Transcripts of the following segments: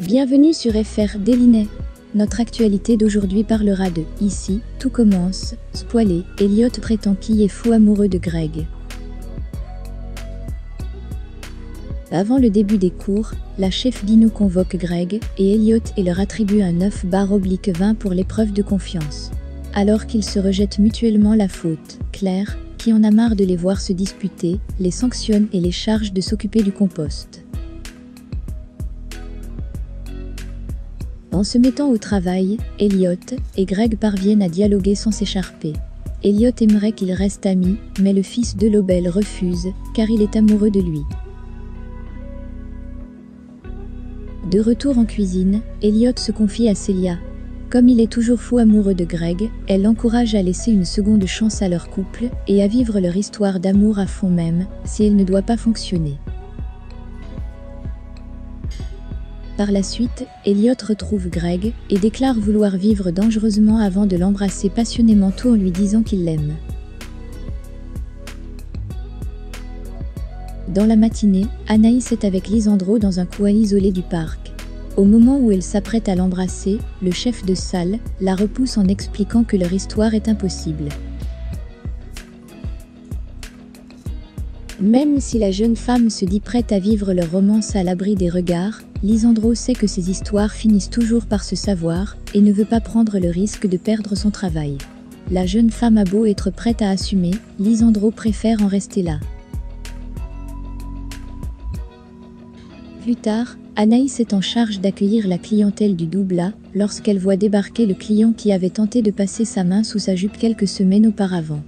Bienvenue sur FR Dailynet. Notre actualité d'aujourd'hui parlera de « Ici, tout commence », spoilé, Elliot prétend qu'il est fou amoureux de Greg. Avant le début des cours, la chef Dino convoque Greg et Elliot et leur attribue un 9/20 pour l'épreuve de confiance. Alors qu'ils se rejettent mutuellement la faute, Claire, qui en a marre de les voir se disputer, les sanctionne et les charge de s'occuper du compost. En se mettant au travail, Elliot et Greg parviennent à dialoguer sans s'écharper. Elliot aimerait qu'ils restent amis, mais le fils de Lobel refuse, car il est amoureux de lui. De retour en cuisine, Elliot se confie à Celia. Comme il est toujours fou amoureux de Greg, elle l'encourage à laisser une seconde chance à leur couple et à vivre leur histoire d'amour à fond même, si elle ne doit pas fonctionner. Par la suite, Elliot retrouve Greg et déclare vouloir vivre dangereusement avant de l'embrasser passionnément tout en lui disant qu'il l'aime. Dans la matinée, Anaïs est avec Lisandro dans un coin isolé du parc. Au moment où elle s'apprête à l'embrasser, le chef de salle la repousse en expliquant que leur histoire est impossible. Même si la jeune femme se dit prête à vivre leur romance à l'abri des regards, Lisandro sait que ces histoires finissent toujours par se savoir et ne veut pas prendre le risque de perdre son travail. La jeune femme a beau être prête à assumer, Lisandro préfère en rester là. Plus tard, Anaïs est en charge d'accueillir la clientèle du Doubla lorsqu'elle voit débarquer le client qui avait tenté de passer sa main sous sa jupe quelques semaines auparavant.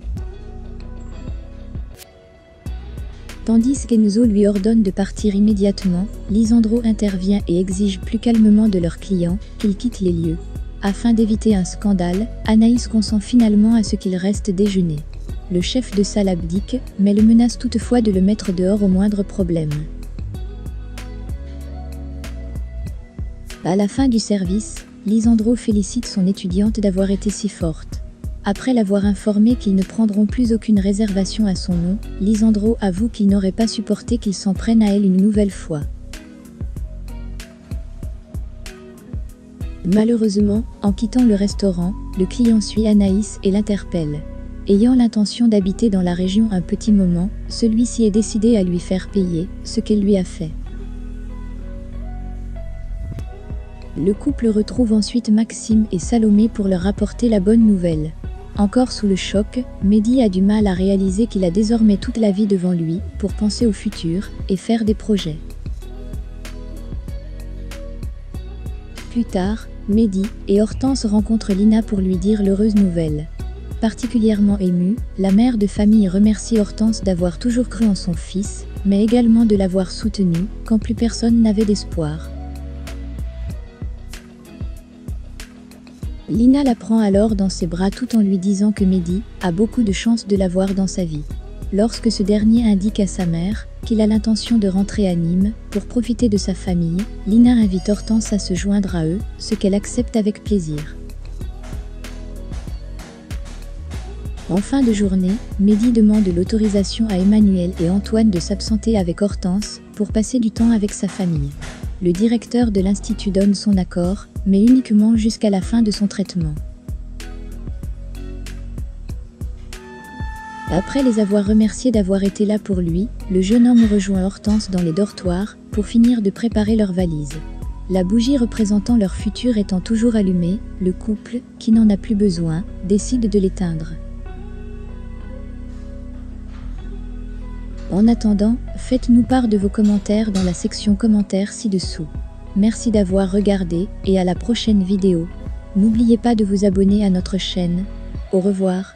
Tandis qu'Enzo lui ordonne de partir immédiatement, Lisandro intervient et exige plus calmement de leur client qu'il quitte les lieux. Afin d'éviter un scandale, Anaïs consent finalement à ce qu'il reste déjeuner. Le chef de salle abdique, mais le menace toutefois de le mettre dehors au moindre problème. À la fin du service, Lisandro félicite son étudiante d'avoir été si forte. Après l'avoir informé qu'ils ne prendront plus aucune réservation à son nom, Lisandro avoue qu'il n'aurait pas supporté qu'il s'en prenne à elle une nouvelle fois. Malheureusement, en quittant le restaurant, le client suit Anaïs et l'interpelle. Ayant l'intention d'habiter dans la région un petit moment, celui-ci est décidé à lui faire payer ce qu'elle lui a fait. Le couple retrouve ensuite Maxime et Salomé pour leur apporter la bonne nouvelle. Encore sous le choc, Mehdi a du mal à réaliser qu'il a désormais toute la vie devant lui pour penser au futur et faire des projets. Plus tard, Mehdi et Hortense rencontrent Lina pour lui dire l'heureuse nouvelle. Particulièrement émue, la mère de famille remercie Hortense d'avoir toujours cru en son fils, mais également de l'avoir soutenu quand plus personne n'avait d'espoir. Lina la prend alors dans ses bras tout en lui disant que Mehdi a beaucoup de chance de l'avoir dans sa vie. Lorsque ce dernier indique à sa mère qu'il a l'intention de rentrer à Nîmes pour profiter de sa famille, Lina invite Hortense à se joindre à eux, ce qu'elle accepte avec plaisir. En fin de journée, Mehdi demande l'autorisation à Emmanuel et Antoine de s'absenter avec Hortense pour passer du temps avec sa famille. Le directeur de l'institut donne son accord, mais uniquement jusqu'à la fin de son traitement. Après les avoir remerciés d'avoir été là pour lui, le jeune homme rejoint Hortense dans les dortoirs pour finir de préparer leurs valises. La bougie représentant leur futur étant toujours allumée, le couple, qui n'en a plus besoin, décide de l'éteindre. En attendant, faites-nous part de vos commentaires dans la section commentaires ci-dessous. Merci d'avoir regardé et à la prochaine vidéo. N'oubliez pas de vous abonner à notre chaîne. Au revoir.